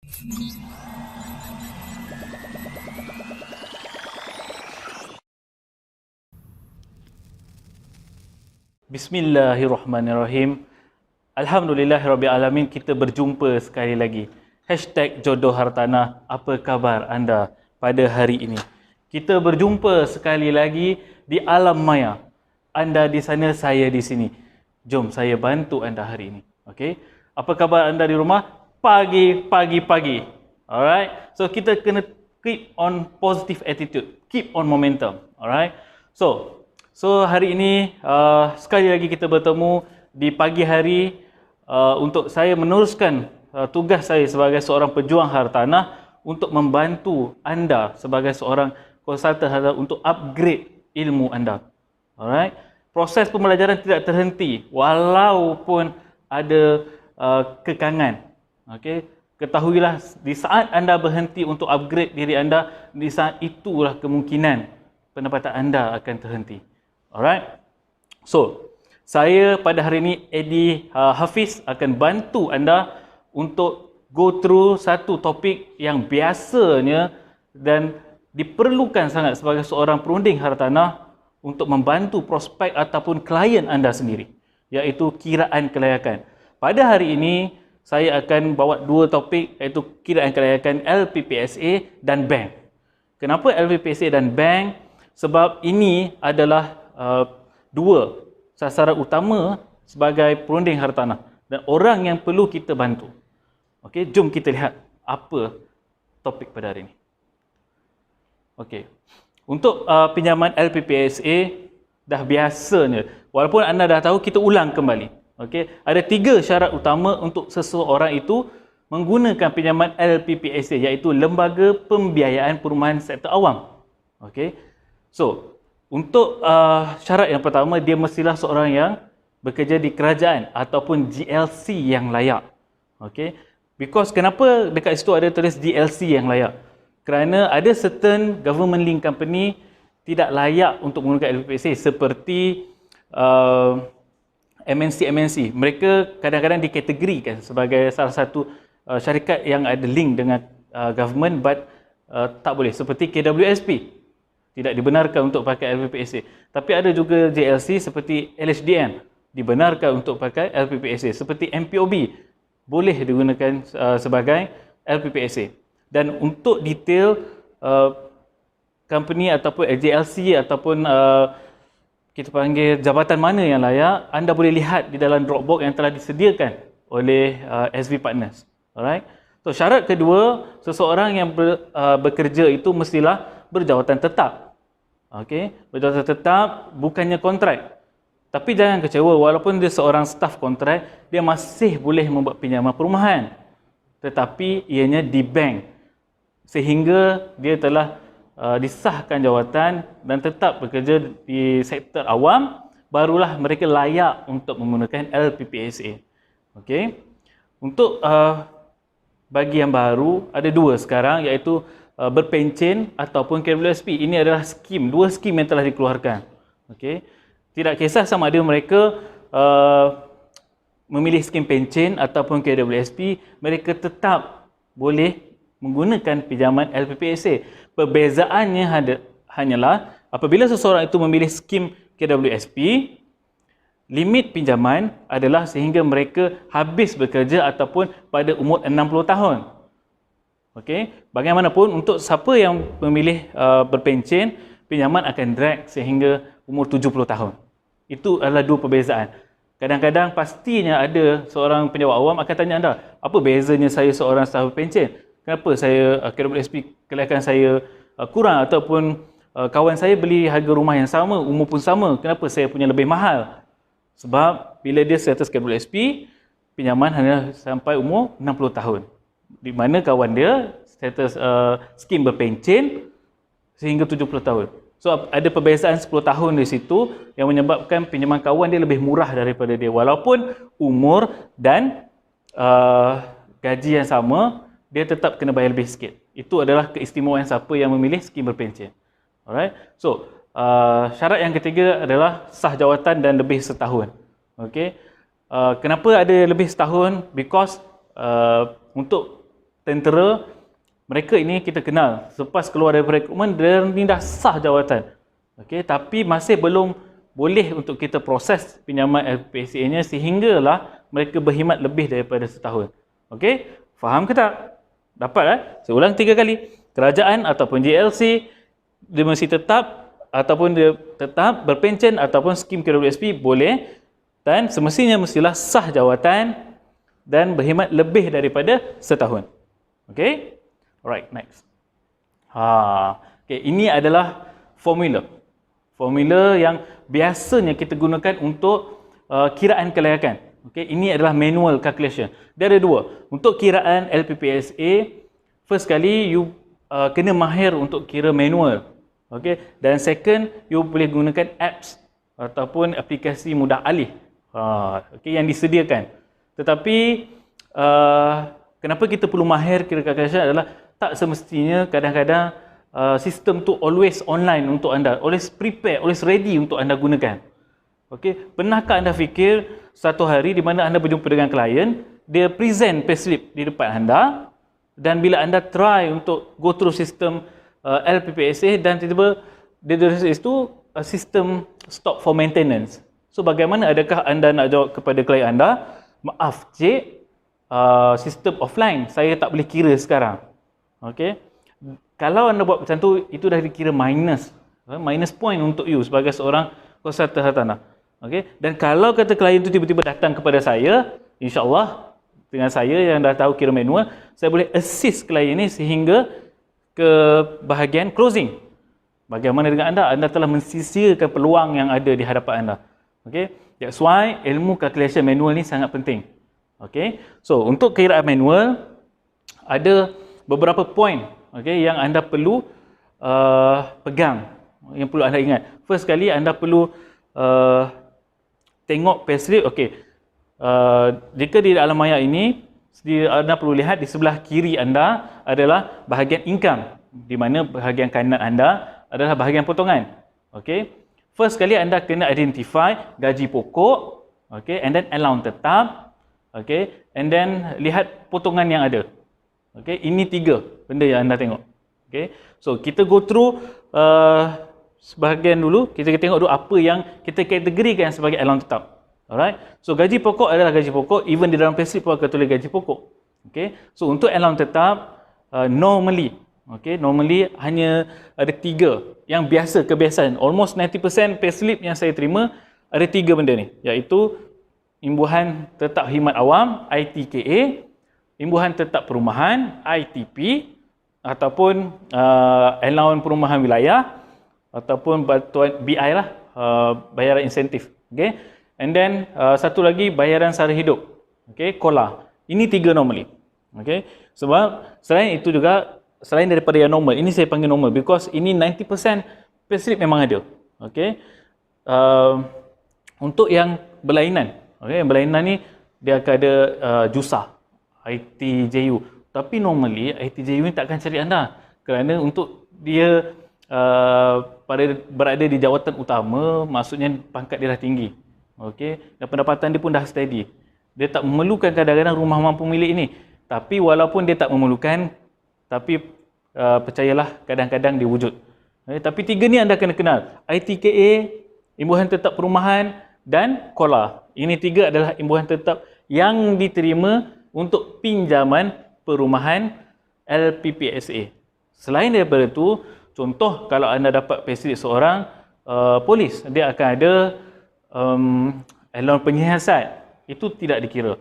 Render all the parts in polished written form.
Bismillahirrahmanirrahim. Alhamdulillahirrabbilalamin, kita berjumpa sekali lagi. #Jodoh Hartanah, apa khabar anda pada hari ini? Kita berjumpa sekali lagi di alam maya. Anda di sana, saya di sini. Jom saya bantu anda hari ini. Okey? Apa khabar anda di rumah? Pagi. Alright? So kita kena keep on positive attitude. Keep on momentum. Alright? So hari ini sekali lagi kita bertemu di pagi hari untuk saya meneruskan tugas saya sebagai seorang pejuang hartanah untuk membantu anda sebagai seorang konsultan hartanah untuk upgrade ilmu anda. Alright? Proses pembelajaran tidak terhenti walaupun ada kekangan. Okey? Ketahuilah, di saat anda berhenti untuk upgrade diri anda, di saat itulah kemungkinan pendapatan anda akan terhenti. Alright. So, saya pada hari ini Eddie Hafiz akan bantu anda untuk go through satu topik yang biasanya dan diperlukan sangat sebagai seorang perunding hartanah untuk membantu prospek ataupun klien anda sendiri, iaitu kiraan kelayakan. Pada hari ini saya akan bawa dua topik, iaitu kiraan kelayakan LPPSA dan bank. Kenapa LPPSA dan bank? Sebab ini adalah dua sasaran utama sebagai perunding hartanah dan orang yang perlu kita bantu. Okey, jom kita lihat apa topik pada hari ini. Okey. Untuk pinjaman LPPSA dah biasanya, walaupun anda dah tahu, kita ulang kembali. Okey, ada tiga syarat utama untuk seseorang itu menggunakan pinjaman LPPSA, iaitu Lembaga Pembiayaan Perumahan Sektor Awam. Okey. So, untuk syarat yang pertama, dia mestilah seorang yang bekerja di kerajaan ataupun GLC yang layak. Okey. Because kenapa dekat situ ada tulis GLC yang layak? Kerana ada certain government link company tidak layak untuk menggunakan LPPSA, seperti MNC. Mereka kadang-kadang dikategorikan sebagai salah satu syarikat yang ada link dengan government, but tak boleh, seperti KWSP. Tidak dibenarkan untuk pakai LPPSA. Tapi ada juga JLC seperti LHDN dibenarkan untuk pakai LPPSA. Seperti MPOB boleh digunakan sebagai LPPSA. Dan untuk detail company ataupun JLC ataupun kita panggil jabatan mana yang layak, anda boleh lihat di dalam Dropbox yang telah disediakan oleh SV Partners. Alright. So syarat kedua, seseorang yang bekerja itu mestilah berjawatan tetap. Okey, berjawatan tetap, bukannya kontrak. Tapi jangan kecewa, walaupun dia seorang staf kontrak, dia masih boleh membuat pinjaman perumahan. Tetapi ianya di bank, sehingga dia telah disahkan jawatan dan tetap bekerja di sektor awam, barulah mereka layak untuk menggunakan LPPSA. Okey. Untuk bagi yang baru, ada dua sekarang, iaitu berpencen ataupun KWSP. Ini adalah skim, dua skim yang telah dikeluarkan. Okey. Tidak kisah sama ada mereka memilih skim pencen ataupun KWSP, mereka tetap boleh menggunakan pinjaman LPPSA. Perbezaannya hanyalah apabila seseorang itu memilih skim KWSP, limit pinjaman adalah sehingga mereka habis bekerja ataupun pada umur 60 tahun. Okey, bagaimanapun untuk siapa yang memilih berpencen, pinjaman akan drag sehingga umur 70 tahun. Itu adalah dua perbezaan. Kadang-kadang pastinya ada seorang penjawat awam akan tanya anda, apa bezanya saya seorang staf berpencen? Kenapa saya KWSP kelayakan saya kurang, ataupun kawan saya beli harga rumah yang sama, umur pun sama, kenapa saya punya lebih mahal? Sebab bila dia status KWSP, pinjaman hanya sampai umur 60 tahun. Di mana kawan dia status skim berpencen sehingga 70 tahun. So ada perbezaan 10 tahun di situ yang menyebabkan pinjaman kawan dia lebih murah daripada dia, walaupun umur dan gaji yang sama, dia tetap kena bayar lebih sikit. Itu adalah keistimewaan siapa yang memilih skim berpencen. Alright. So syarat yang ketiga adalah sah jawatan dan lebih setahun. Okey. Kenapa ada lebih setahun? Because untuk tentera, mereka ini kita kenal. Selepas keluar dari rekrutmen, dia ni dah sah jawatan. Okey, tapi masih belum boleh untuk kita proses pinjaman LPSA-nya sehinggalah mereka berkhidmat lebih daripada setahun. Okey, faham ke tak? Dapat Saya ulang 3 kali. Kerajaan ataupun JLC, dia mesti tetap ataupun dia tetap berpencen ataupun skim KWSP boleh, dan semestinya mestilah sah jawatan dan berkhidmat lebih daripada setahun. Okey? Alright, next. Okay, ini adalah formula. Formula yang biasanya kita gunakan untuk kiraan kelayakan. Okay, ini adalah manual calculation. Dia ada 2. Untuk kiraan LPPSA, first kali you kena mahir untuk kira manual. Okay, dan second, you boleh gunakan apps ataupun aplikasi mudah alih okay, yang disediakan. Tetapi kenapa kita perlu mahir kira calculation adalah tak semestinya kadang-kadang sistem tu always online untuk anda, always prepare, always ready untuk anda gunakan. Okey, pernahkah anda fikir satu hari di mana anda berjumpa dengan klien, dia present payslip di depan anda, dan bila anda try untuk go through sistem LPPSA dan tiba-tiba dia tulis itu sistem stop for maintenance. So bagaimana, adakah anda nak jawab kepada klien anda, maaf cik, sistem offline, saya tak boleh kira sekarang. Okey, kalau anda buat macam tu, itu dah dikira minus point untuk you sebagai seorang konsultan hartanah. Okey, dan kalau kata klien tu tiba-tiba datang kepada saya, insya-Allah dengan saya yang dah tahu kira manual, saya boleh assist klien ni sehingga ke bahagian closing. Bagaimana dengan anda? Anda telah mensisirkan peluang yang ada di hadapan anda. Okey, that's why ilmu calculation manual ni sangat penting. Okey, so untuk kiraan manual ada beberapa poin yang anda perlu pegang, yang perlu anda ingat. First kali anda perlu tengok payslip. Jika di dalam maya ini anda perlu lihat di sebelah kiri anda adalah bahagian income, di mana bahagian kanan anda adalah bahagian potongan. First kali anda kena identify gaji pokok, and then allowance tetap, and then lihat potongan yang ada. Ini 3 benda yang anda tengok. So kita go through sebahagian dulu, kita tengok dulu apa yang kita kategorikan sebagai allowance tetap. Alright. So gaji pokok adalah gaji pokok, even di dalam payslip pun akan tulis gaji pokok. So untuk allowance tetap normally hanya ada 3 yang biasa, kebiasaan. Almost 90% payslip yang saya terima ada 3 benda ni, iaitu imbuhan tetap khidmat awam ITKA, imbuhan tetap perumahan ITP, ataupun allowance perumahan wilayah, ataupun bantuan BI lah, bayaran insentif. And then satu lagi bayaran sara hidup, KOLA. Ini 3 normally. Sebab selain itu juga, selain daripada yang normal, ini saya panggil normal because ini 90% payslip memang ada. Untuk yang berlainan, yang berlainan ni dia akan ada JUSA, ITJU. Tapi normally ITJU ni tak akan cari anda, kerana untuk dia berada di jawatan utama, maksudnya pangkat dia dah tinggi. Dan pendapatan dia pun dah steady. Dia tak memerlukan kadang-kadang rumah mampu milik ini. Tapi walaupun dia tak memerlukan, tapi percayalah kadang-kadang dia wujud. Tapi 3 ni anda kena kenal. ITKA, imbuhan tetap perumahan, dan KOLA. Ini 3 adalah imbuhan tetap yang diterima untuk pinjaman perumahan LPPSA. Selain daripada itu, contoh kalau anda dapat payslip seorang polis, dia akan ada allowance penyiasat, itu tidak dikira.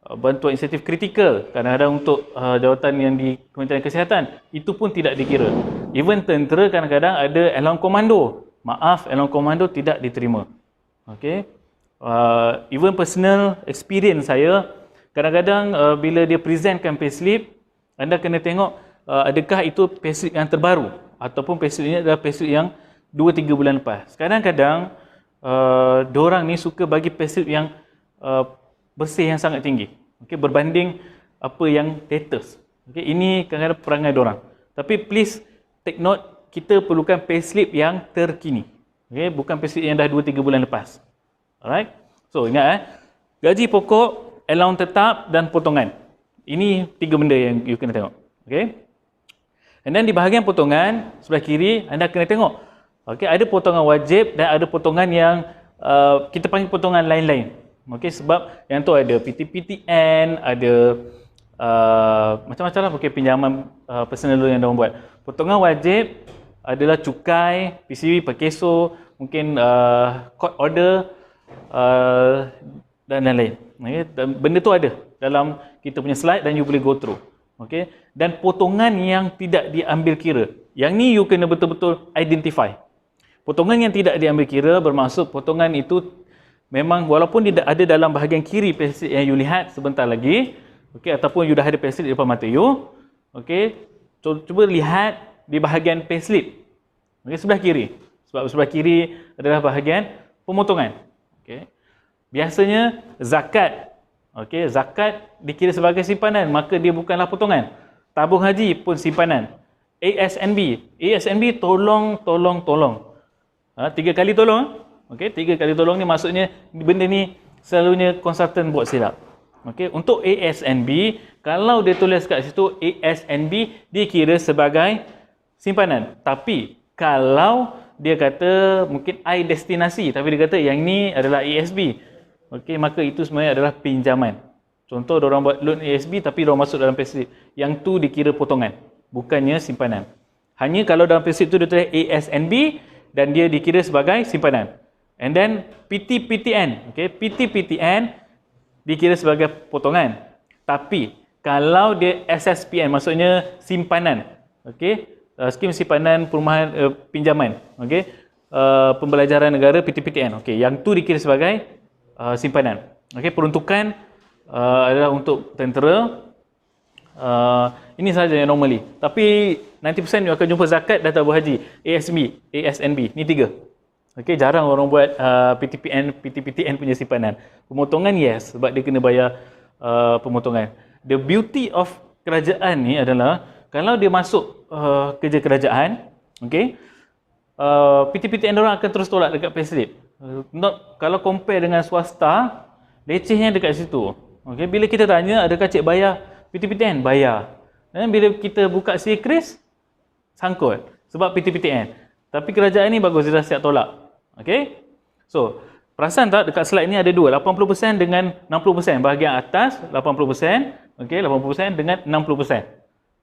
Bantuan insentif kritikal kadang-kadang untuk jawatan yang di Kementerian Kesihatan, itu pun tidak dikira. Even tentera kadang-kadang ada allowance komando. Maaf, allowance komando tidak diterima. Even personal experience saya, kadang-kadang bila dia presentkan payslip, anda kena tengok adakah itu payslip yang terbaru ataupun payslip ini adalah payslip yang 2-3 bulan lepas. Kadang-kadang diorang ni suka bagi payslip yang bersih yang sangat tinggi, berbanding apa yang status. Ini kadang-kadang perangai diorang. Tapi please take note, kita perlukan payslip yang terkini, bukan payslip yang dah 2-3 bulan lepas. Alright. So ingat gaji pokok, allowance tetap dan potongan. Ini 3 benda yang you kena tengok. Okay. And then di bahagian potongan sebelah kiri, anda kena tengok. Okay, ada potongan wajib dan ada potongan yang kita panggil potongan lain-lain. Okay, sebab yang tu ada PTPTN, ada macam-macam lah, okay, pinjaman personal loan yang diorang buat. Potongan wajib adalah cukai, PCB, pekeso, mungkin court order dan lain-lain. Okay, benda tu ada dalam kita punya slide dan you boleh go through. Okay, dan potongan yang tidak diambil kira. Yang ni you kena betul-betul identify. Potongan yang tidak diambil kira bermaksud potongan itu memang walaupun dia ada dalam bahagian kiri payslip yang you lihat sebentar lagi, okey, ataupun you dah ada payslip di depan mata you, okey, cuba lihat di bahagian payslip. Okey, sebelah kiri. Sebab sebelah kiri adalah bahagian pemotongan. Okey. Biasanya zakat, okey, zakat dikira sebagai simpanan, maka dia bukanlah potongan. Tabung haji pun simpanan. ASNB tolong. 3 kali tolong. Okey, 3 kali tolong ni maksudnya benda ni selalunya konsultan buat silap. Okey, untuk ASNB, kalau dia tulis kat situ ASNB dikira sebagai simpanan. Tapi kalau dia kata mungkin I destinasi tapi dia kata yang ni adalah ASB. Okey, maka itu sebenarnya adalah pinjaman. Contoh diorang buat loan ASB tapi diorang masuk dalam payslip. Yang tu dikira potongan, bukannya simpanan. Hanya kalau dalam payslip tu dia tulis ASNB dan dia dikira sebagai simpanan. And then PTPTN, okay, PTPTN dikira sebagai potongan. Tapi kalau dia SSPN maksudnya simpanan, okay, skim simpanan perumahan pinjaman, okay, pembelajaran negara PTPTN, okay, yang tu dikira sebagai simpanan. Okay, peruntukan adalah untuk tentera. Ini sahaja yang normally. Tapi 90% you akan jumpa zakat dan tabung haji, ASB, ASNB. Ni 3. Okey, jarang orang buat PTPTN punya simpanan. Pemotongan yes, sebab dia kena bayar pemotongan. The beauty of kerajaan ni adalah kalau dia masuk kerja kerajaan, okey, PTPTN orang akan terus tolak dekat payslip. Kalau compare dengan swasta, lecehnya dekat situ. Okey, bila kita tanya adakah cik bayar PTPTN? Bayar. Dan bila kita buka SeaCris, sangkut sebab PTPTN. Tapi kerajaan ni bagus, dia dah siap tolak. Okey? So, perasan tak dekat slide ni ada 2, 80% dengan 60%. Bahagian atas 80%, okey, 80% dengan 60%.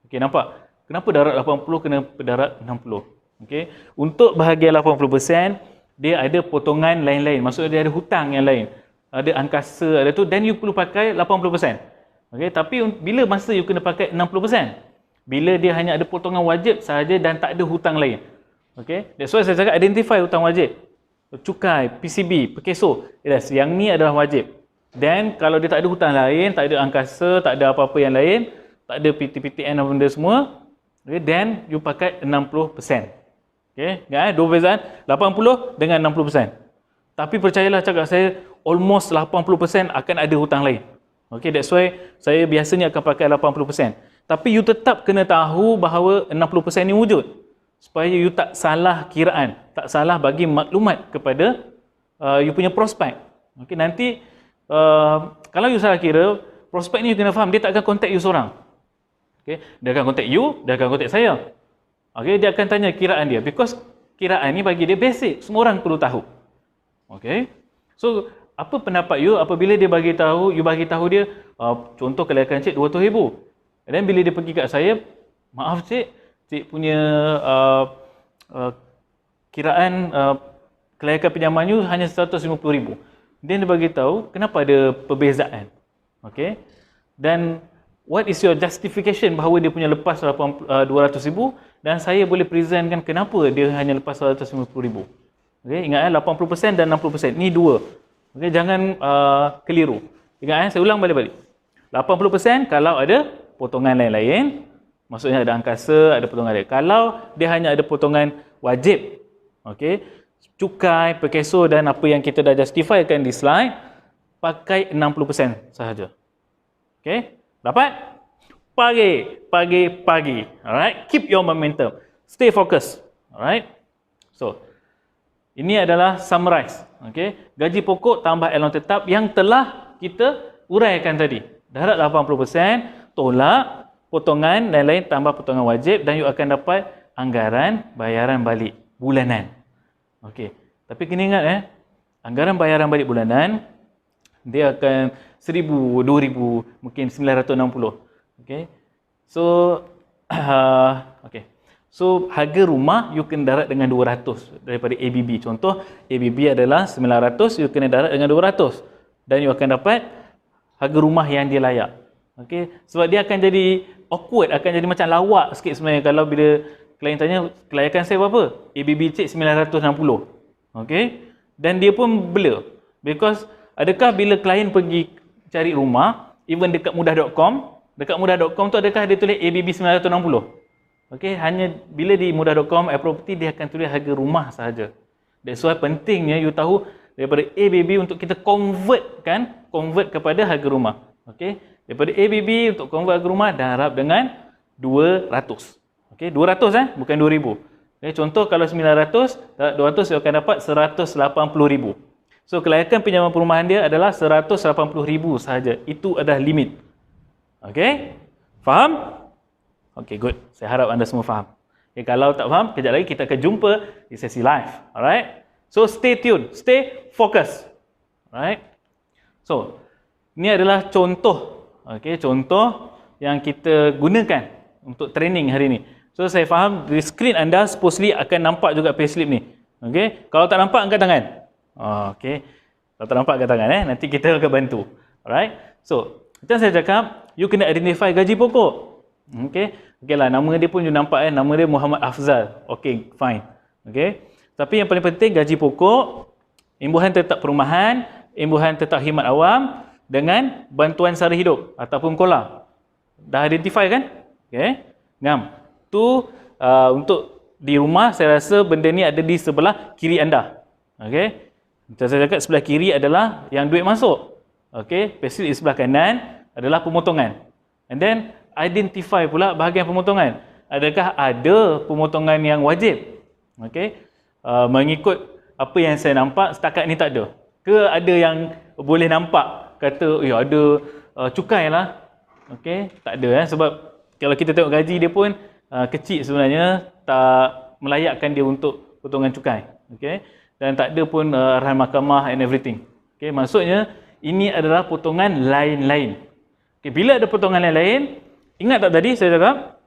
Okey, nampak? Kenapa darat 80 kena darat 60? Okey. Untuk bahagian 80%, dia ada potongan lain-lain. Maksudnya dia ada hutang yang lain. Ada angkasa, ada tu, dan you perlu pakai 80%. Okey, tapi bila masa you kena pakai 60%? Bila dia hanya ada potongan wajib sahaja dan tak ada hutang lain. Okey, that's why saya cakap identify hutang wajib. Cukai, PCB, pekeso. Yes, yang ni adalah wajib. Dan kalau dia tak ada hutang lain, tak ada angkasa, tak ada apa-apa yang lain, tak ada PTPTN dan benda semua, okay, then you pakai 60%. Okey, ingat 2 perbezaan, 80 dengan 60%. Tapi percayalah cakap saya, almost 80% akan ada hutang lain. Okey, that's why saya biasanya akan pakai 80%. Tapi you tetap kena tahu bahawa 60% ni wujud. Supaya you tak salah kiraan, tak salah bagi maklumat kepada you punya prospek. Okey, nanti kalau you salah kira, prospek ni you kena faham, dia tak akan contact you seorang. Okey, dia akan contact you, dia akan contact saya. Okey, dia akan tanya kiraan dia, because kiraan ni bagi dia basic, semua orang perlu tahu. Okey. So, apa pendapat you apabila dia bagi tahu, you bagi tahu dia, contoh kelayakan cik 200,000. Dan bila dia pergi kat saya, maaf cik punya kiraan kelayakan pinjaman you hanya 150,000. Then dia bagi tahu kenapa ada perbezaan. Okey. Dan what is your justification bahawa dia punya lepas 200,000 dan saya boleh presentkan kenapa dia hanya lepas 150,000. Okey, ingat 80% dan 60%. Ni dua. Okey, jangan keliru. Ingat saya ulang balik-balik. 80% kalau ada potongan lain-lain, maksudnya ada angkasa, ada potongan lain. Kalau dia hanya ada potongan wajib, okey, cukai, pekeso dan apa yang kita dah justifykan di slide, pakai 60% sahaja. Okey, dapat? Pagi. Alright, keep your momentum. Stay focused. Alright. So, ini adalah summarize. Okey, gaji pokok tambah allowance tetap yang telah kita uraikan tadi. Darat 80%, tolak potongan lain-lain tambah potongan wajib dan you akan dapat anggaran bayaran balik bulanan. Okey. Tapi kena ingat anggaran bayaran balik bulanan dia akan 1,000, 2,000, mungkin 960. Okey. So okey. So harga rumah you kena darat dengan 200 daripada ABB. Contoh ABB adalah 900, you kena darat dengan 200 dan you akan dapat harga rumah yang dia layak. Okey, sebab dia akan jadi awkward, akan jadi macam lawak sikit sebenarnya kalau bila klien tanya kelayakan saya berapa? ABB cek 960. Okey. Dan dia pun blur. Because adakah bila klien pergi cari rumah, even dekat mudah.com tu adakah dia tulis ABB 960? Okey, hanya bila di mudah.com iProperty dia akan tulis harga rumah sahaja. That's why pentingnya you tahu daripada ABB untuk kita convert kepada harga rumah. Okey, daripada ABB untuk convert harga rumah darab dengan 200. Okey, 200 bukan 2,000. Okey, contoh kalau 900 darab 200 you akan dapat 180,000. So kelayakan pinjaman perumahan dia adalah 180,000 sahaja. Itu adalah limit. Okey? Faham? Okay, good. Saya harap anda semua faham. Okay, kalau tak faham, kejap lagi kita akan jumpa di sesi live. Alright? So, stay tune. Stay focus. Alright? So, ini adalah contoh. Okay, contoh yang kita gunakan untuk training hari ini. So, saya faham di screen anda supposedly akan nampak juga payslip ni. Okay? Kalau tak nampak, angkat tangan. Okay. Kalau tak nampak, angkat tangan. Nanti kita akan bantu. Alright? So, macam saya cakap, you kena identify gaji pokok. Okey lah, nama dia pun you nampak nama dia Muhammad Afzal. Okey, fine. Okey. Tapi yang paling penting gaji pokok, imbuhan tetap perumahan, imbuhan tetap khidmat awam dengan bantuan sara hidup ataupun KOLA. Dah identify kan? Okey. Ngam. Tu untuk di rumah saya rasa benda ni ada di sebelah kiri anda. Okey. Macam saya cakap sebelah kiri adalah yang duit masuk. Okey, payslip di sebelah kanan adalah pemotongan. And then identify pula bahagian pemotongan. Adakah ada pemotongan yang wajib? Okey. Mengikut apa yang saya nampak setakat ni tak ada. Ke ada yang boleh nampak kata ada cukai lah. Okey, tak ada sebab kalau kita tengok gaji dia pun kecil sebenarnya, tak melayakkan dia untuk potongan cukai. Okey. Dan tak ada pun arahan mahkamah and everything. Okey, maksudnya ini adalah potongan lain-lain. Okey, bila ada potongan lain-lain, ingat tak tadi saya cakap?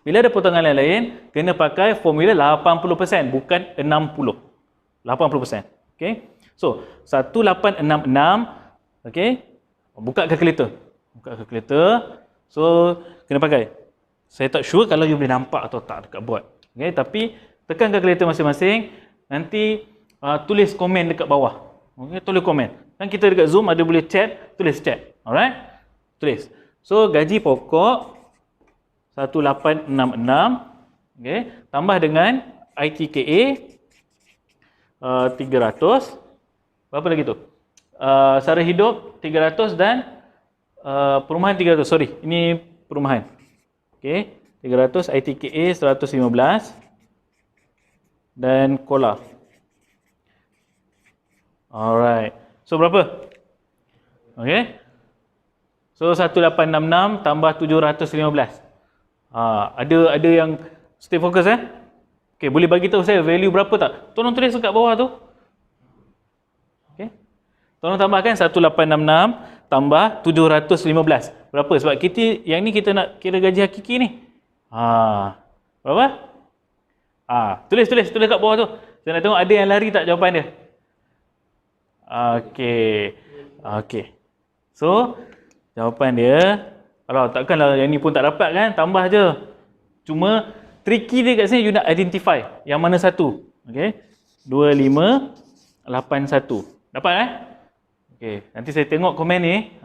Bila ada potongan lain-lain, kena pakai formula 80%, bukan 60. 80%. Okey. So, 1866, okey. Buka kalkulator. Buka kalkulator. So, kena pakai. Saya tak sure kalau you boleh nampak atau tak dekat board. Okey, tapi tekan kalkulator masing-masing, nanti tulis komen dekat bawah. Okey, tulis komen. Dan kita dekat Zoom ada boleh chat, tulis chat. Alright? Tulis. So, gaji pokok 1866, okay, tambah dengan ITKA 300. Berapa lagi tu? Sara hidup 300 dan perumahan 300. Sorry, ini perumahan. Okay, 300, ITKA 115 dan KOLA. Alright. So, berapa? Okay. So 1866 tambah 715. Ada yang stay fokus Okey, boleh bagi tahu saya value berapa tak? Tolong tulis dekat bawah tu. Okey. Tolong tambahkan 1866 tambah 715. Berapa? Sebab kita yang ni kita nak kira gaji hakiki ni. Berapa? Tulis kat bawah tu. Saya nak tengok ada yang lari tak jawapan dia. Okey. So, jawapan dia, kalau takkanlah yang ni pun tak dapat kan, tambah je. Cuma tricky dia kat sini you nak identify yang mana satu. Okey. 2581. Dapat Okey, nanti saya tengok komen ni.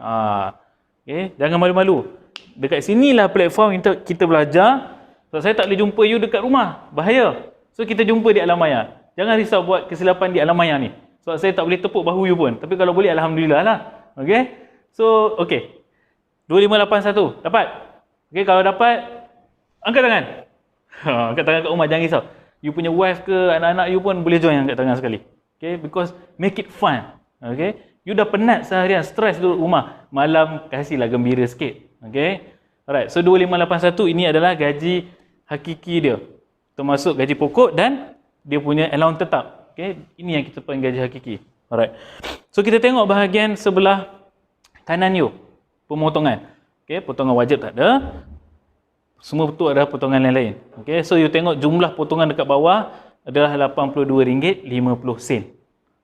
Okey, jangan malu-malu. Dekat sinilah platform kita belajar. Sebab saya tak boleh jumpa you dekat rumah. Bahaya. So kita jumpa di Alam Maya. Jangan risau buat kesilapan di Alam Maya ni. Sebab saya tak boleh tepuk bahu you pun. Tapi kalau boleh alhamdulillah lah. Okey. So, okey. 2581. Dapat? Okey, kalau dapat, angkat tangan. Angkat tangan kat rumah, jangan risau. You punya wife ke, anak-anak you pun boleh join angkat tangan sekali. Okey, because make it fun. Okey. You dah penat seharian, stres duduk rumah. Malam, kasihlah gembira sikit. Okey. Alright, so 2581 ini adalah gaji hakiki dia. Termasuk gaji pokok dan dia punya allowance tetap. Okay, ini yang kita panggil gaji hakiki. Alright. So kita tengok bahagian sebelah kanan you, pemotongan. Okay, potongan wajib tak ada. Semua betul ada potongan lain-lain. Okay, so you tengok jumlah potongan dekat bawah adalah RM82.50.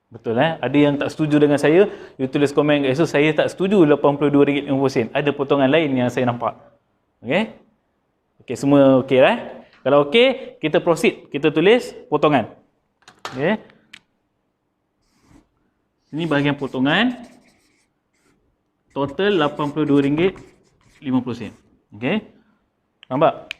Betul Ada yang tak setuju dengan saya, you tulis komen kat situ, saya tak setuju RM82.50. Ada potongan lain yang saya nampak. Okay? Okay, semua okey Kalau okey, kita proceed. Kita tulis potongan. Okay? Ini bahagian potongan. Total RM82.50. Okay? Nampak?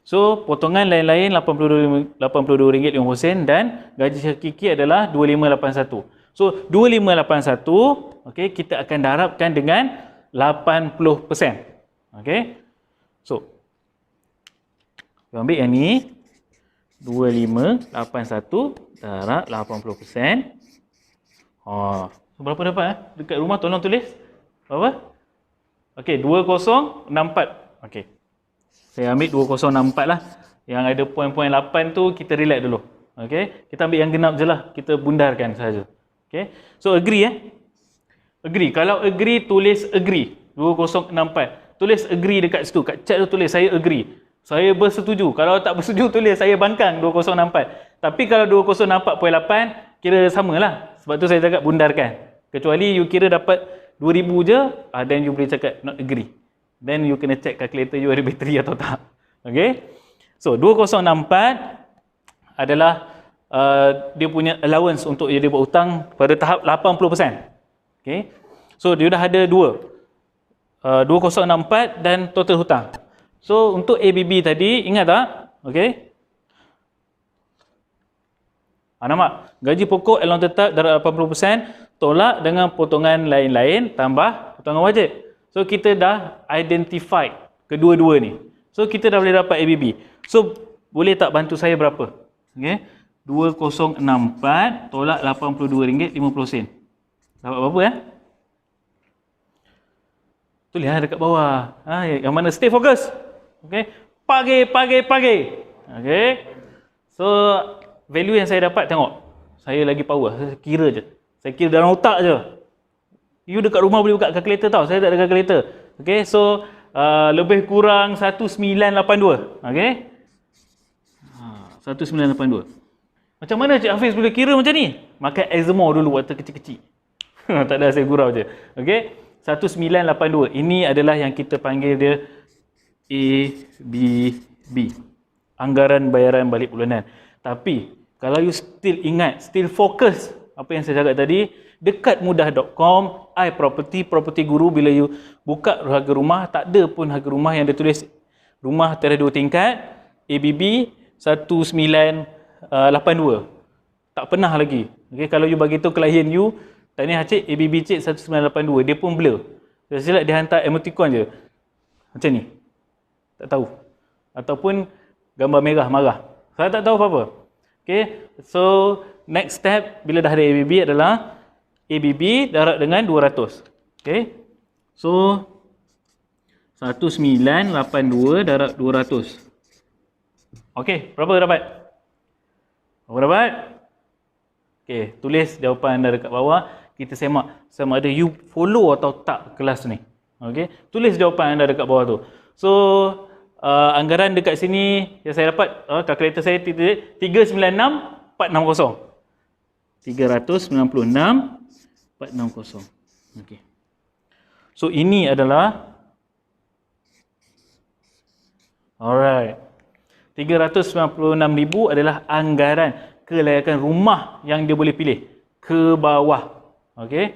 So, potongan lain-lain RM82.50 dan gaji hakiki adalah 2581. So, 2581, okay, kita akan darabkan dengan 80%. Okay? So, ambil yang ni, 2581 darab 80%. So, berapa dapat? Dekat rumah tolong tulis. Berapa? Okay, 2064. Okay. Saya ambil 2064 lah. Yang ada poin-poin 8 tu kita relax dulu. Okay. Kita ambil yang genap je lah. Kita bundarkan saja. Okay. So agree Agree. Kalau agree, tulis agree. 2064. Tulis agree dekat situ. Kat chat tu tulis saya agree. Saya bersetuju. Kalau tak bersetuju, tulis saya bangkang 2064. Tapi kalau 2064.8, kira sama lah. Sebab tu saya cakap bundarkan. Kecuali you kira dapat 2000 je, then you boleh cakap not agree. Then you kena check calculator you ada bateri atau tak. Okay. So 2064 adalah dia punya allowance untuk dia buat hutang pada tahap 80%. Okay. So dia dah ada dua. 2064 dan total hutang. So untuk ABB tadi ingat tak? Okay. Nampak? Gaji pokok allowance tetap darab 80%, tolak dengan potongan lain-lain tambah potongan wajib. So kita dah identify kedua-dua ni. So kita dah boleh dapat ABB. So boleh tak bantu saya berapa? Okay. 2064 tolak RM82.50. Dapat berapa Tulis dekat bawah. Yang mana stay fokus. Okay. Pagi. Okay. So value yang saya dapat tengok. Saya lagi power. Saya kira je. Saya kira dalam otak je. You dekat rumah boleh buka kalkulator tau. Saya tak ada kalkulator. Okay, so lebih kurang 1982. Okay. 1982. Macam mana Cik Hafiz boleh kira macam ni? Makan Exmo dulu waktu kecil-kecil. Tak ada, saya gurau je. Okay. 1982. Ini adalah yang kita panggil dia ABB. Anggaran bayaran balik bulanan. Tapi, kalau you still ingat, still fokus apa yang saya cakap tadi, dekat mudah.com, property guru, bila you buka harga rumah, tak ada pun harga rumah yang dia tulis rumah teras 2 tingkat, ABB 1982. Tak pernah lagi. Okay, kalau you bagi tahu klien you, tanya cik ABB cik 1982, dia pun blur. Saya silap dia hantar emoticon je. Macam ni. Tak tahu. Ataupun gambar merah marah. Saya tak tahu apa-apa. Okay, so next step bila dah ada ABB adalah ABB darab dengan 200. Okay. So 1982 darab 200. Okay, berapa dapat? Berapa dapat? Okay, tulis jawapan anda dekat bawah. Kita semak sama ada you follow atau tak kelas ni. Okay, tulis jawapan anda dekat bawah tu. So anggaran dekat sini yang saya dapat, kalkulator saya 396,460. 396,460. Okey. So ini adalah alright. 396,000 adalah anggaran kelayakan rumah yang dia boleh pilih ke bawah. Okey.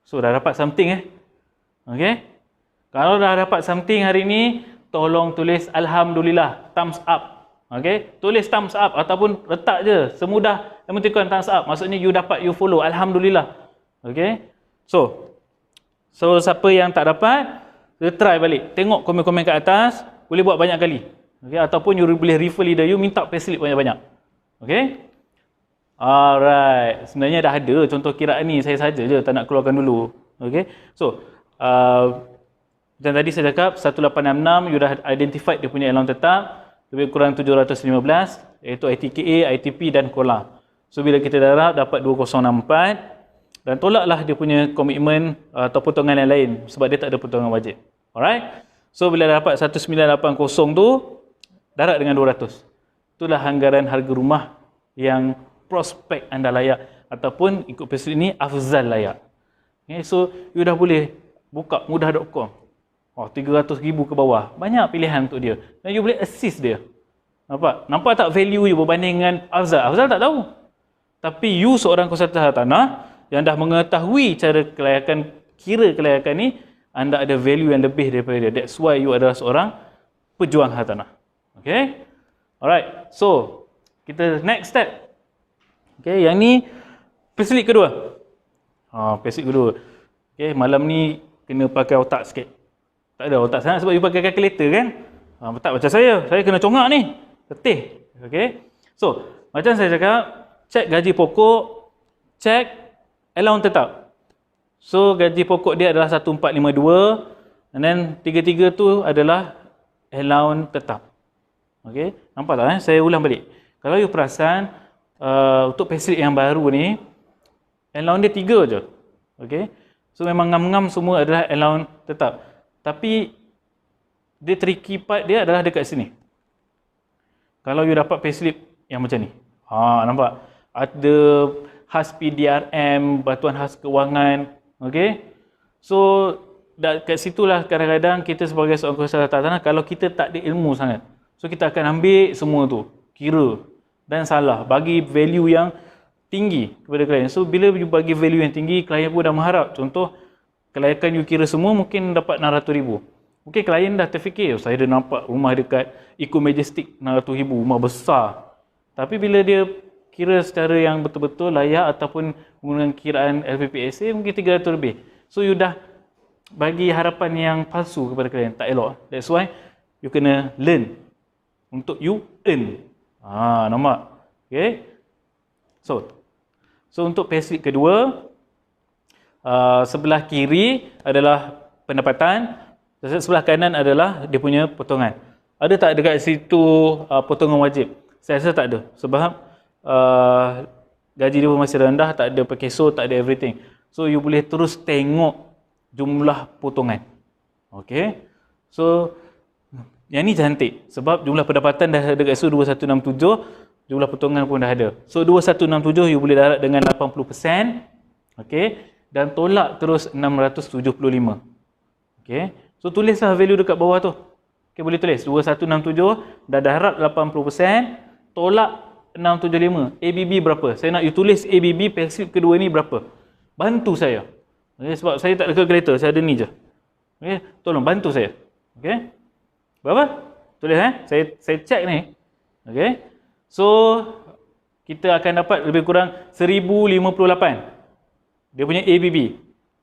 So dah dapat something Okey. Kalau dah dapat something hari ni, tolong tulis alhamdulillah, thumbs up. Okey, tulis thumbs up ataupun letak je semudah emoticon thumbs up. Maksudnya you dapat, you follow. Alhamdulillah. Okey. So siapa yang tak dapat, dia try balik. Tengok komen-komen kat atas, boleh buat banyak kali. Okey, ataupun you boleh refer leader you, minta payslip banyak-banyak. Okey. Alright. Sebenarnya dah ada contoh kiraan ni, saya saja je tak nak keluarkan dulu. Okey. So Macam tadi saya cakap 1866 you dah identified dia punya allowance tetap lebih kurang 715, iaitu ITKA, ITP dan COLA. So bila kita darab dapat 2064 dan tolaklah dia punya komitmen atau potongan yang lain sebab dia tak ada potongan wajib. Alright. So bila dapat 1980 tu darab dengan 200. Itulah anggaran harga rumah yang prospek anda layak ataupun ikut payslip ni afzal layak. Okay, so you dah boleh buka mudah.com. 300,000 ke bawah. Banyak pilihan untuk dia. Dan you boleh assist dia. Nampak tak value you berbanding dengan Afzal? Afzal tak tahu. Tapi you seorang konsultan hartanah yang dah mengetahui cara kira kelayakan ni, anda ada value yang lebih daripada dia. That's why you adalah seorang pejuang hartanah. Okay? Alright. So, kita next step. Okay, yang ni payslip kedua. Payslip kedua. Okay, malam ni kena pakai otak sikit. Tak ada otak sangat sebab you pakai calculator kan. Tak macam saya kena congak ni. Letih. Okay. So, macam saya cakap, cek gaji pokok, cek allowance tetap. So, gaji pokok dia adalah 1452 and then tiga-tiga tu adalah allowance tetap. Okay. Nampak tak Saya ulang balik. Kalau you perasan, untuk payslip yang baru ni, allowance dia 3 je. Okay. So, memang ngam-ngam semua adalah allowance tetap. Tapi dia tricky part dia adalah dekat sini. Kalau you dapat payslip yang macam ni. Nampak? Ada khas PDRM, bantuan khas kewangan. Okay? So, kat situlah kadang-kadang kita sebagai seorang konsultan hartanah, kalau kita tak ada ilmu sangat. So, kita akan ambil semua tu. Kira dan salah. Bagi value yang tinggi kepada klien. So, bila you bagi value yang tinggi, klien pun dah mengharap. Contoh, kelayakan you kira semua mungkin dapat 600,000. Mungkin klien dah terfikir, saya dah nampak rumah dekat Eco Majestic 600,000, rumah besar. Tapi bila dia kira secara yang betul-betul layak ataupun menggunakan kiraan LPPSA, mungkin 300 lebih. So you dah bagi harapan yang palsu kepada klien, tak elok. That's why you kena learn untuk you earn. Nampak? Okay. So untuk payslip kedua, sebelah kiri adalah pendapatan, sebelah kanan adalah dia punya potongan. Ada tak dekat situ potongan wajib? Saya rasa tak ada. Sebab gaji dia pun masih rendah, tak ada pekeso, tak ada everything. So you boleh terus tengok jumlah potongan. Okay. So yang ni cantik sebab jumlah pendapatan dah dekat situ 2167, jumlah potongan pun dah ada. So 2167 you boleh darab dengan 80%. Okay. Dan tolak terus 675. Okay. So tulislah value dekat bawah tu. Okay, boleh tulis 2167 dah darab 80%, tolak 675. ABB berapa? Saya nak you tulis ABB payslip kedua ni berapa. Bantu saya. Okay, sebab saya tak ada calculator, saya ada ni je. Okay, tolong bantu saya. Okay. Berapa? Tulis Saya check ni. Okay. So kita akan dapat lebih kurang 1058. Dia punya ABB.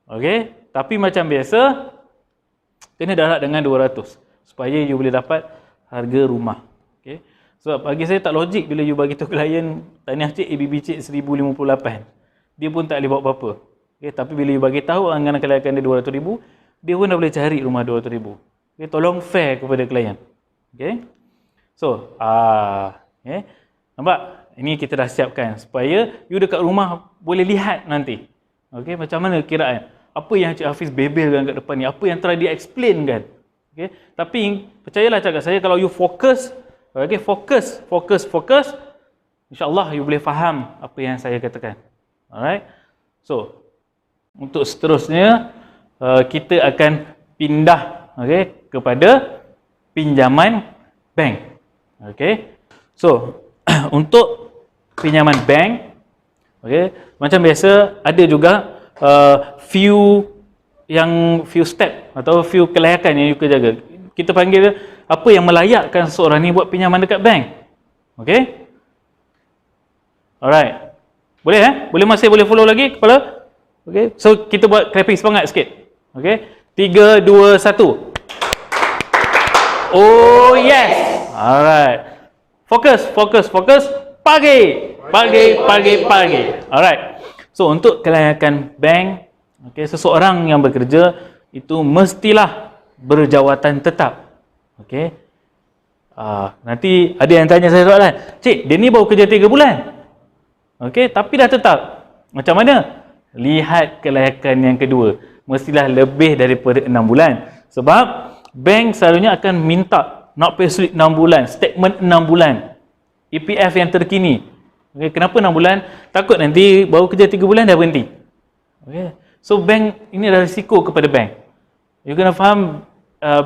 Okey, tapi macam biasa kena darab dengan 200 supaya you boleh dapat harga rumah. Okey. Sebab bagi saya tak logik bila you bagi tu klien tahniah cik ABB cik 1058. Dia pun tak boleh buat apa-apa. Okey, tapi bila you bagi tahu anggaran kelayakan dia 200,000, dia pun dah boleh cari rumah 200,000. Okey, tolong fair kepada klien. Okey. So, okey. Nampak? Ini kita dah siapkan supaya you dekat rumah boleh lihat nanti. Okey, macam mana kiraan? Apa yang Cik Hafiz bebelkan kat depan ni? Apa yang telah di-explain kan? Okey, tapi percayalah cakap saya, kalau you fokus, okey, fokus, insya-Allah you boleh faham apa yang saya katakan. Alright. So, untuk seterusnya kita akan pindah kepada pinjaman bank. Okey. So, untuk pinjaman bank, macam biasa ada juga few step atau few kelayakan yang you kena jaga. Kita panggil apa yang melayakkan seorang ni buat pinjaman dekat bank. Okey? Alright. Boleh masih boleh follow lagi kepala? Okey. So kita buat clapping semangat sikit. Okey? 3 2 1. Oh yes. Alright. Fokus. Pagi. Alright. So untuk kelayakan bank, seseorang yang bekerja itu mestilah berjawatan tetap. Okey. Nanti ada yang tanya saya soalan, "Cik, dia ni baru kerja 3 bulan." Okey, tapi dah tetap. Macam mana? Lihat kelayakan yang kedua. Mestilah lebih daripada 6 bulan. Sebab bank selalunya akan minta nak payslip 6 bulan, statement 6 bulan, EPF yang terkini. Okay, kenapa 6 bulan? Takut nanti baru kerja 3 bulan dah berhenti. Okay. So bank, ini adalah risiko kepada bank. You kena faham,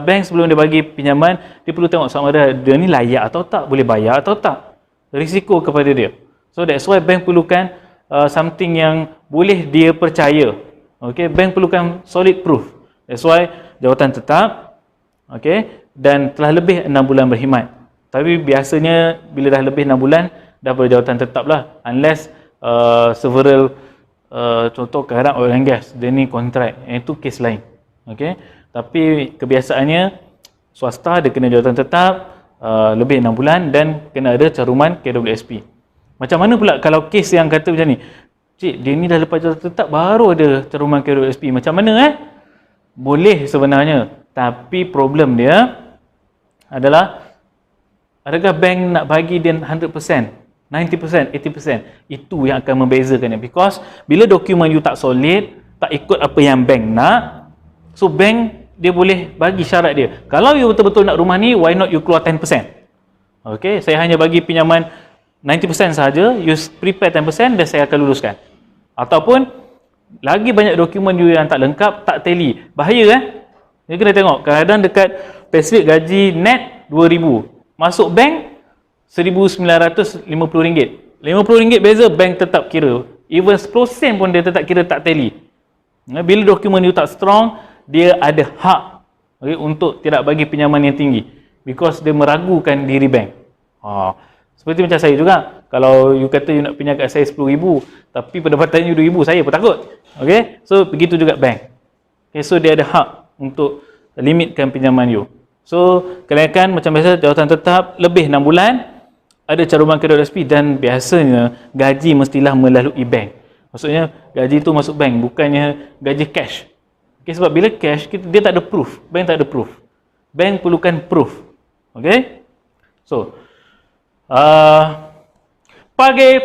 bank sebelum dia bagi pinjaman, dia perlu tengok sama ada dia ni layak atau tak, boleh bayar atau tak. Risiko kepada dia. So that's why bank perlukan something yang boleh dia percaya. Okay, bank perlukan solid proof. That's why jawatan tetap, okay, dan telah lebih 6 bulan berkhidmat. Tapi biasanya bila dah lebih 6 bulan dah berjawatan tetap lah, unless several contoh kadang oil and gas, dia ni kontrak, itu kes lain. Okay? Tapi kebiasaannya swasta dia kena jawatan tetap lebih 6 bulan dan kena ada caruman KWSP. Macam mana pula kalau kes yang kata macam ni, "Cik, dia ni dah lepas jawatan tetap baru ada caruman KWSP." Macam mana Boleh sebenarnya, tapi problem dia adalah adakah bank nak bagi dia 100%, 90%, 80%? Itu yang akan membezakannya. Because bila dokumen you tak solid, tak ikut apa yang bank nak, so bank dia boleh bagi syarat dia. Kalau you betul-betul nak rumah ni, why not you keluar 10%? Okay, saya hanya bagi pinjaman 90% sahaja, you prepare 10% dan saya akan luluskan. Ataupun lagi banyak dokumen you yang tak lengkap, tak tally. Bahaya You kena tengok, kadang-kadang dekat payslip gaji net 2,000. Masuk bank RM1,950. RM50 beza, bank tetap kira. Even 10% pun dia tetap kira tak tally. Bila dokumen you tak strong, dia ada hak, okay, untuk tidak bagi pinjaman yang tinggi. Because dia meragukan diri bank. Seperti macam saya juga. Kalau you kata you nak pinjam kat saya RM10,000, tapi pendapatan you RM2,000, saya pun takut. Okay? So, begitu juga bank. Okay, so dia ada hak untuk limitkan pinjaman you. So, kelayakan macam biasa, jawatan tetap lebih 6 bulan, ada caruman KWSP dan biasanya gaji mestilah melalui bank. Maksudnya gaji tu masuk bank, bukannya gaji cash. Okay, sebab bila cash, dia tak ada proof. Bank tak ada proof. Bank perlukan proof. Okay? So, pagi.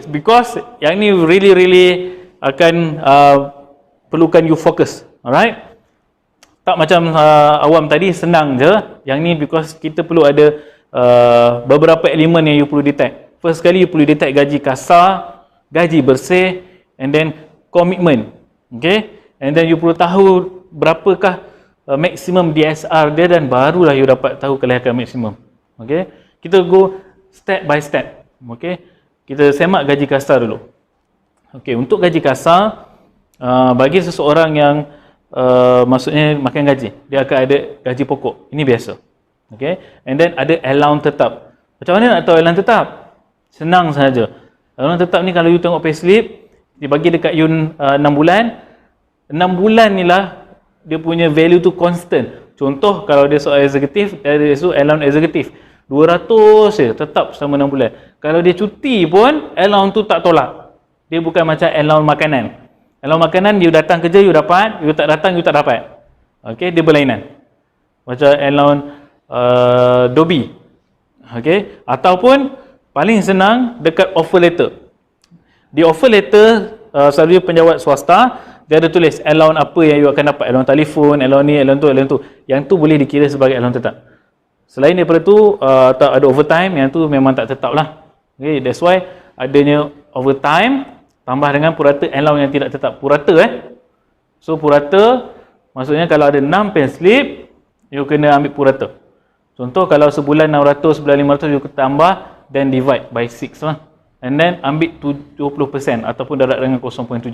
Because yang ni really akan perlukan you fokus. Alright? Tak macam awam tadi, senang je. Yang ni because kita perlu ada beberapa elemen yang you perlu detect. First sekali you perlu detect gaji kasar, gaji bersih, and then komitmen. Okay? And then you perlu tahu berapakah maksimum DSR dia, dan barulah you dapat tahu kelayakan maksimum. Okay? Kita go step by step. Okay? Kita semak gaji kasar dulu. Okay, untuk gaji kasar, bagi seseorang yang maksudnya makan gaji, dia akan ada gaji pokok. Ini biasa. Okay? And then ada allowance tetap. Macam mana nak tahu allowance tetap? Senang sahaja. Allowance tetap ni kalau you tengok payslip, dia bagi dekat you 6 bulan. 6 bulan ni lah dia punya value tu constant. Contoh kalau dia soal eksekutif, dia so allowance eksekutif 200 je tetap selama 6 bulan. Kalau dia cuti pun allowance tu tak tolak. Dia bukan macam allowance makanan. Allowance makanan you datang kerja you dapat, you tak datang you tak dapat. Okey, dia berlainan. Macam allowance dobi. Okey, ataupun paling senang dekat offer letter. Di offer letter selalu penjawat swasta, dia ada tulis allowance apa yang you akan dapat, allowance telefon, allowance ni, allowance tu. Yang tu boleh dikira sebagai allowance tetap. Selain daripada tu, ada overtime, yang tu memang tak tetap lah. Okay, that's why adanya overtime tambah dengan purata allowance yang tidak tetap. Purata So purata maksudnya kalau ada 6 payslip, you kena ambil purata. Contoh kalau sebulan 600, sebulan 500, you tambah then divide by 6 lah. And then ambil 20% ataupun darat dengan 0.7.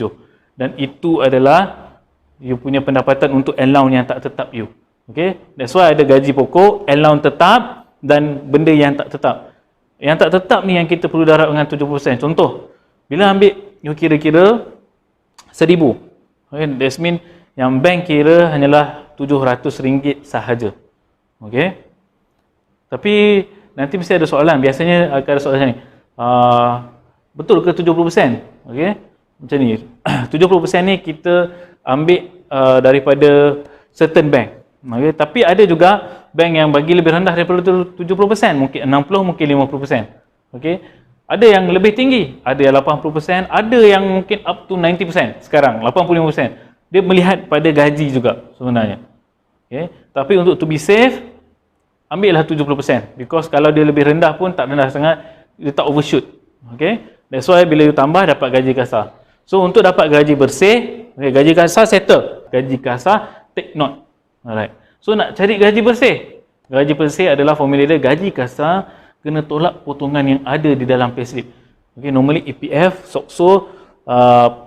Dan itu adalah you punya pendapatan untuk allowance yang tak tetap you. Okay, that's why ada gaji pokok, allowance tetap dan benda yang tak tetap. Yang tak tetap ni yang kita perlu darab dengan 70%. Contoh, bila ambil you kira-kira 1,000. Okay, that mean yang bank kira hanyalah RM700 sahaja. Okay. Tapi nanti mesti ada soalan. Biasanya akan ada soalan macam ni. Betul ke 70%? Okay. Macam ni. 70% ni kita ambil daripada certain bank. Okay? Tapi ada juga bank yang bagi lebih rendah daripada 70%, mungkin 60%, mungkin 50%. Okay? Ada yang lebih tinggi, ada yang 80%, ada yang mungkin up to 90% sekarang, 85%. Dia melihat pada gaji juga sebenarnya. Okay? Tapi untuk to be safe, ambillah 70%. Because kalau dia lebih rendah pun tak rendah sangat, dia tak overshoot. Okay? That's why bila you tambah, dapat gaji kasar. So untuk dapat gaji bersih, okay, gaji kasar settle. Gaji kasar, take note. Alright. So nak cari gaji bersih. Gaji bersih adalah formula dia, gaji kasar kena tolak potongan yang ada di dalam payslip. Okay, normally EPF, SOCSO,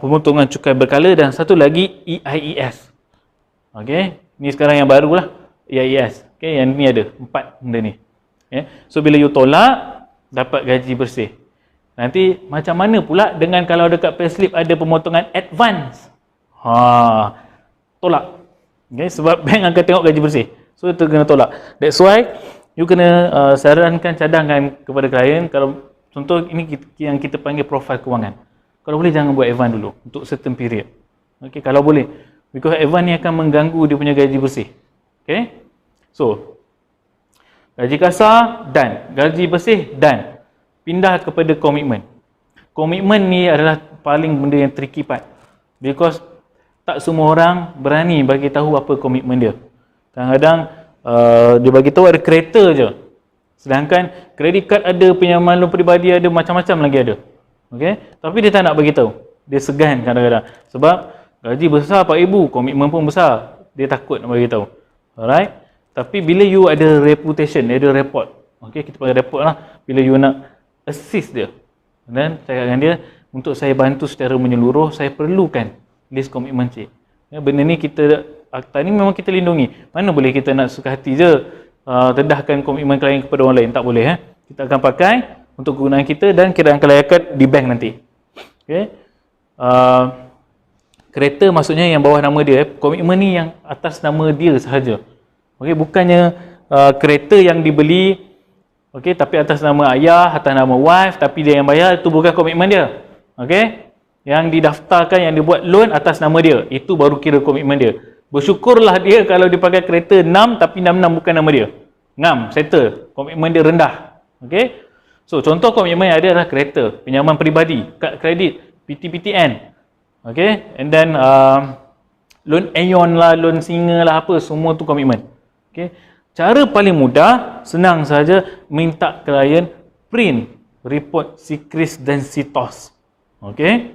pemotongan cukai berkala dan satu lagi EIES. Okay, ni sekarang yang baru lah, EIES. Okay, yang ni ada 4 benda ni. Okay. So bila you tolak, dapat gaji bersih. Nanti macam mana pula dengan kalau dekat payslip ada pemotongan advance? Tolak. Okay, sebab bank akan tengok gaji bersih. So itu kena tolak. That's why you kena sarankan cadangan kepada klien. Kalau contoh ini yang kita panggil profil kewangan. Kalau boleh jangan buat advance dulu untuk certain period. Okay, kalau boleh. Because advance ni akan mengganggu dia punya gaji bersih. Okay. So gaji kasar dan gaji bersih dan pindah kepada komitmen. Komitmen ni adalah paling benda yang tricky part. Because tak semua orang berani bagi tahu apa komitmen dia. Kadang-kadang dia bagi tahu ada kereta je. Sedangkan kredit kad ada, pinjaman loan peribadi ada, macam-macam lagi ada. Okey, tapi dia tak nak bagi tahu. Dia segan kadang-kadang. Sebab gaji besar Pak Ibu, komitmen pun besar. Dia takut nak bagi tahu. Alright? Tapi bila you ada reputation, ada report. Okey, kita panggil report lah. Bila you nak assist dia. Dan cakap dengan dia, untuk saya bantu secara menyeluruh, saya perlukan list komitmen cik. Ya, benda ni kita, akta ni memang kita lindungi. Mana boleh kita nak suka hati je tedahkan komitmen klien kepada orang lain. Tak boleh. Kita akan pakai untuk kegunaan kita dan kiraan kelayakan di bank nanti. Okay. Kereta maksudnya yang bawah nama dia. Komitmen ni yang atas nama dia sahaja. Okay. Bukannya kereta yang dibeli, okay, tapi atas nama ayah, atas nama wife, tapi dia yang bayar, itu bukan komitmen dia. Okay. Yang didaftarkan, yang dibuat loan atas nama dia, itu baru kira komitmen dia. Bersyukurlah dia kalau dia pakai kereta 6 tapi 66 bukan nama dia. Ngam, settle. Komitmen dia rendah. Okay. So contoh komitmen yang ada adalah kereta, pinjaman peribadi, kad kredit, PTPTN. Okay. And then loan Aeon lah, loan Singa lah, apa, semua tu komitmen. Okay. Cara paling mudah, senang saja, minta klien print report SIKRIS dan SITOS. Okay.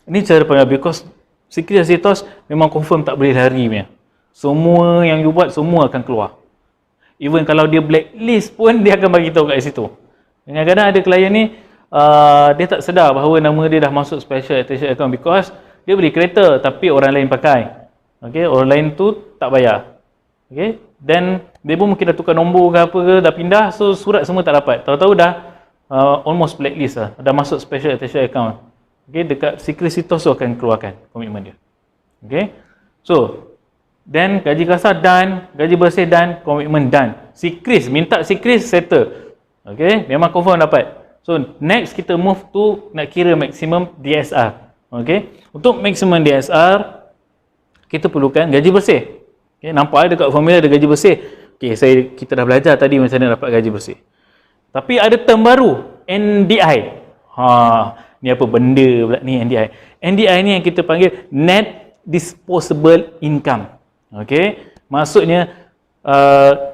Ini cara paling, because SIKRIS dan SITOS memang confirm tak boleh lari punya. Semua yang you buat, semua akan keluar. Even kalau dia blacklist pun, dia akan bagi tahu kat situ. Kadang-kadang ada klien ni, dia tak sedar bahawa nama dia dah masuk special attention account because dia beli kereta tapi orang lain pakai. Okay, orang lain tu tak bayar. Okay, then dia pun mungkin dah tukar nombor ke apa ke, dah pindah, so surat semua tak dapat. Tahu-tahu dah almost blacklist lah, dah masuk special attention account. Okay, dekat SIKRIS SITOS tu akan keluarkan komitmen dia. Okay, so then gaji kasar dan gaji bersih dan komitmen dan SIKRIS, minta SIKRIS settle. Okay, memang confirm dapat. So next kita move to nak kira maksimum DSR. Okay, untuk maksimum DSR kita perlukan gaji bersih. Okay, nampak ada dekat formula ada gaji bersih. Okay, kita dah belajar tadi macam mana dapat gaji bersih. Tapi ada term baru, NDI. Ni apa benda pula ni NDI? NDI ni yang kita panggil Net Disposable Income. Okay, maksudnya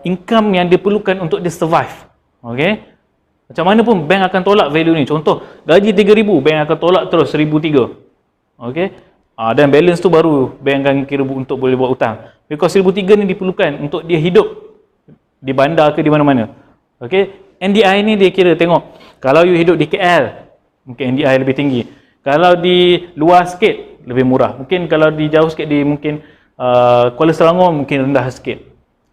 income yang diperlukan untuk dia survive. Okay, macam mana pun bank akan tolak value ni. Contoh, gaji 3,000, bank akan tolak terus 1,300. Okay, dan balance tu baru bank akan kira untuk boleh buat hutang. Because 1,300 ni diperlukan untuk dia hidup di bandar ke di mana-mana. Okay, NDI ni dia kira tengok, kalau you hidup di KL, mungkin NDI lebih tinggi. Kalau di luar sikit, lebih murah. Mungkin kalau di jauh sikit, di mungkin Kuala Selangor, mungkin rendah sikit.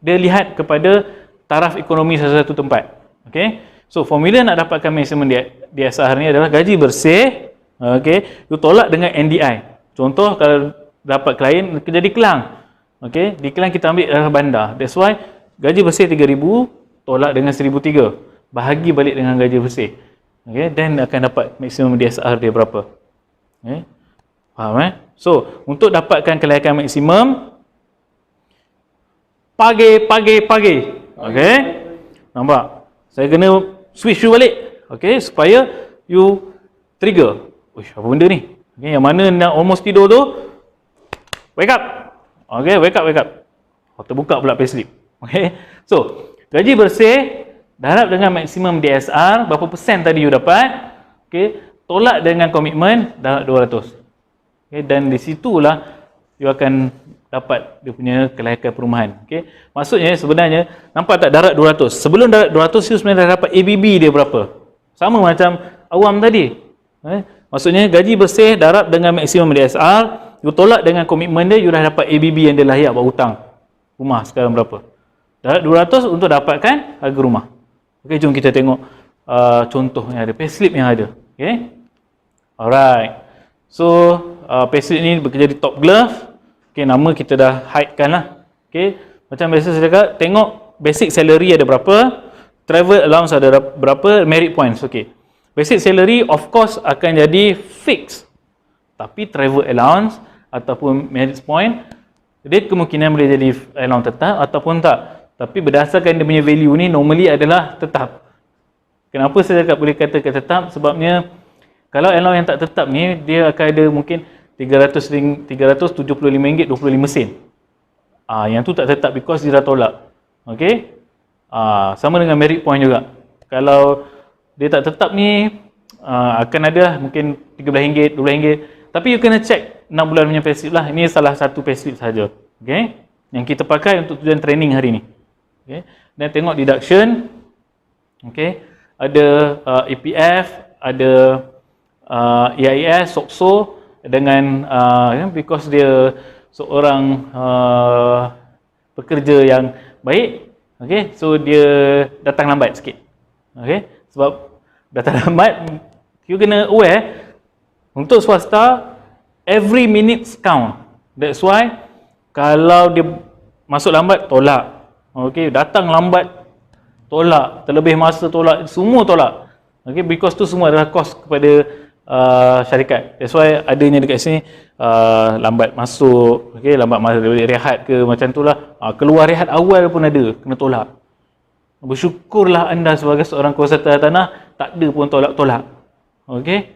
Dia lihat kepada taraf ekonomi satu tempat. Okay, so formula nak dapatkan maksimum DSR ni adalah gaji bersih. Okay, you tolak dengan NDI. Contoh, kalau dapat klien kerja di Kelang. Okay, di Kelang kita ambil adalah bandar. That's why gaji bersih 3,000, tolak dengan 1,300. Bahagi balik dengan gaji bersih. Okay, then akan dapat maksimum DSR dia berapa. Okay, faham So, untuk dapatkan kelayakan maksimum, Pagi. Okey. Nampak? Saya kena switch you balik. Okey, supaya you trigger. Uish, apa benda ni? Okey, yang mana nak almost tidur tu, wake up. Okey, wake up. Oh, terbuka pula payslip. Okey. So, gaji bersih darab dengan maksimum DSR, berapa persen tadi you dapat? Okey, tolak dengan komitmen darab 200. Okey, dan di situlah you akan dapat dia punya kelayakan perumahan. Okey. Maksudnya sebenarnya nampak tak darab 200. Sebelum darab 200 you sebenarnya dah dapat ABB dia berapa? Sama macam awam tadi. Maksudnya gaji bersih darab dengan maksimum DSR, you tolak dengan komitmen dia, you dah dapat ABB yang dia layak buat hutang. Rumah sekarang berapa? Darab 200 untuk dapatkan harga rumah. Okey, jom kita tengok contoh yang ada, payslip yang ada. Okey. Alright. So, payslip ni bekerja di Top Glove. Okey, nama kita dah hidekan lah. Okey, macam biasa saya cakap, tengok basic salary ada berapa, travel allowance ada berapa, merit points. Okey. Basic salary of course akan jadi fix. Tapi travel allowance ataupun merit point, dia kemungkinan boleh jadi allowance tetap ataupun tak. Tapi berdasarkan dia punya value ni normally adalah tetap. Kenapa saya cakap boleh katakan tetap? Sebabnya kalau allowance yang tak tetap ni, dia akan ada mungkin RM375 25 sen. Yang tu tak tetap because dia dah tolak. Okey. Sama dengan merit point juga. Kalau dia tak tetap ni akan ada mungkin RM13, RM12. Tapi you kena check 6 bulan punya payslip lah. Ini salah satu payslip saja. Okey. Yang kita pakai untuk tujuan training hari ni. Okey. Dan tengok deduction. Okey. Ada EPF, ada EIS, SOCSO dengan because dia seorang pekerja yang baik, okey, so dia datang lambat sikit. Okey, sebab datang lambat, you kena aware untuk swasta every minute count. That's why kalau dia masuk lambat tolak. Okey, datang lambat tolak, terlebih masa tolak, semua tolak. Okey, because tu semua adalah kos kepada syarikat. That's why adanya dekat sini lambat masuk, okey, lambat masuk rehat ke macam itulah. Keluar rehat awal pun ada kena tolak. Bersyukurlah anda sebagai seorang kuasa tanah tak ada pun tolak-tolak. Okey?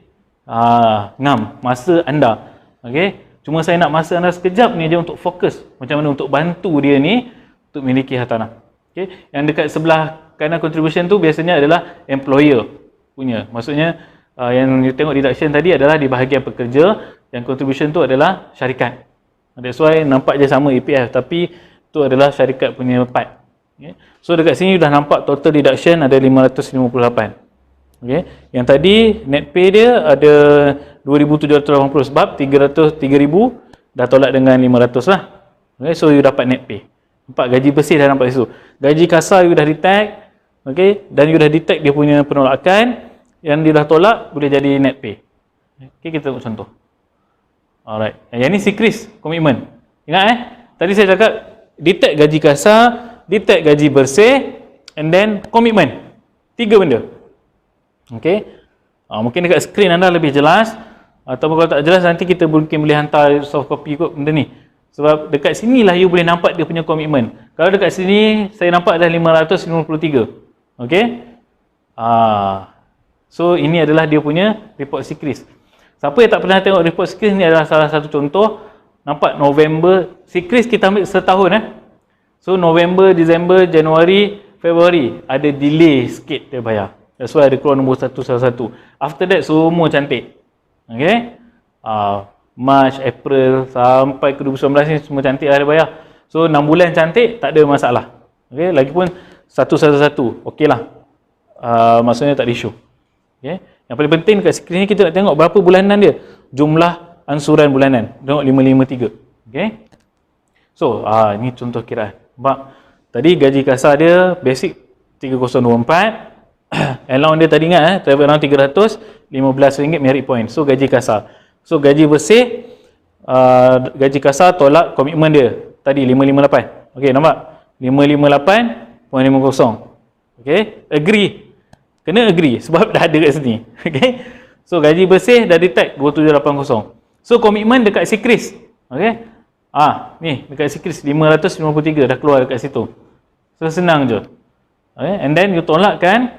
Ngam masa anda. Okey? Cuma saya nak masa anda sekejap ni je untuk fokus macam mana untuk bantu dia ni untuk memiliki hartanah. Okey? Yang dekat sebelah kanan contribution tu biasanya adalah employer punya. Maksudnya yang you tengok deduction tadi adalah di bahagian pekerja, yang contribution tu adalah syarikat. That's why nampak je sama EPF tapi tu adalah syarikat punya part. Okay. So dekat sini dah nampak total deduction ada 558. Okay. Yang tadi net pay dia ada 2,780 sebab 300 3,000 dah tolak dengan 500 lah. Okay. So you dapat net pay. Nampak gaji bersih dah nampak situ. Gaji kasar you dah detect. Okay. Dan you dah detect dia punya penolakan. Yang dia dah tolak boleh jadi net pay. Okay, kita tengok contoh. Alright. Yang ni secret komitmen. Ingat tadi saya cakap detect gaji kasar, detect gaji bersih and then komitmen. 3 benda. Okey. Mungkin dekat skrin anda lebih jelas ataupun kalau tak jelas nanti kita mungkin boleh hantar soft copy kot benda ni. Sebab dekat sinilah you boleh nampak dia punya komitmen. Kalau dekat sini saya nampak dah 553. Okey. So ini adalah dia punya report secret. Siapa yang tak pernah tengok report secret ni adalah salah satu contoh. Nampak November secret kita ambil setahun So November, Disember, Januari, Februari ada delay sikit dia bayar. That's why ada keluar nombor 1 salah satu. After that semua cantik. Okay. March, April sampai ke 2019 ni semua cantik lah dia bayar. So 6 bulan cantik tak ada masalah. Okay. Lagipun satu-satu. Okey lah. Maksudnya tak ada isu. Okay. Yang paling penting dekat skrin ni kita nak tengok berapa bulanan dia. Jumlah ansuran bulanan. Tengok 553. Okay. So ini contoh kiraan. Nampak? Tadi gaji kasar dia basic 3024. Allowance dia tadi ingat travel allowance 300, RM15 merit point. So gaji kasar. So gaji bersih gaji kasar tolak komitmen dia. Tadi 558. Okey, nampak? 558.50. Okey, agree. Kena agree sebab dah ada kat sini. Okey. So gaji bersih dah detect 2780. So komitmen dekat secret. Okey. Ni dekat Sikris 553 dah keluar dekat situ. So senang je. Okay? And then you tolakkan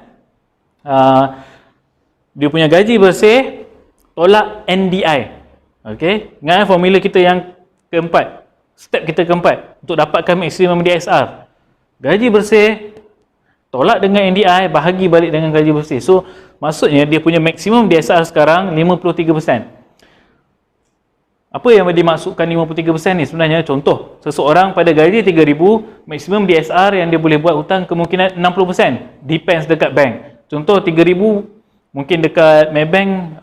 dia punya gaji bersih, tolak NDI. Okay? Ingat formula kita yang keempat. Step kita keempat untuk dapatkan maksimum DSR. Gaji bersih, tolak dengan NDI, bahagi balik dengan gaji bersih. So maksudnya dia punya maksimum DSR sekarang 53%. Apa yang dimaksudkan 53% ni sebenarnya? Contoh, seseorang pada gaji 3,000, maksimum DSR yang dia boleh buat hutang kemungkinan 60%. Depends dekat bank. Contoh 3,000 mungkin dekat Maybank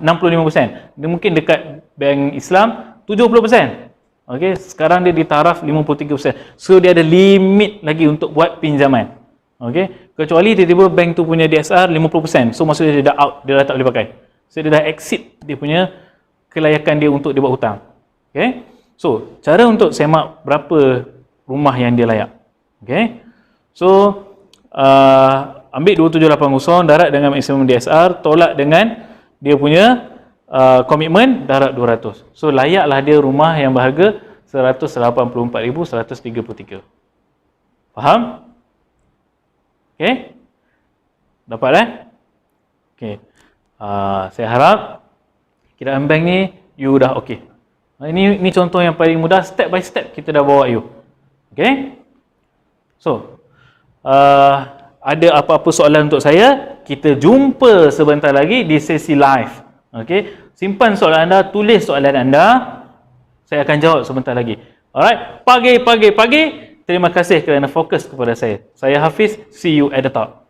65%. Dia mungkin dekat bank Islam 70%. Okey, sekarang dia di taraf 53%. So dia ada limit lagi untuk buat pinjaman. Okey, kecuali tiba-tiba bank tu punya DSR 50%. So maksudnya dia dah out, dia dah tak boleh pakai. So dia dah exit dia punya kelayakan dia untuk dia buat hutang. Okay? So, cara untuk semak berapa rumah yang dia layak. Okay? So, ambil 2780, darat dengan maksimum DSR, tolak dengan dia punya komitmen darat 200. So, layaklah dia rumah yang berharga 184,133. Faham? Okay? Dapat Okay. Saya harap kiraan bank ni you dah okey. Ini contoh yang paling mudah, step by step kita dah bawa you. Okey? So, ada apa-apa soalan untuk saya? Kita jumpa sebentar lagi di sesi live. Okey? Simpan soalan anda, tulis soalan anda. Saya akan jawab sebentar lagi. Alright, pagi. Terima kasih kerana fokus kepada saya. Saya Hafiz, see you at the top.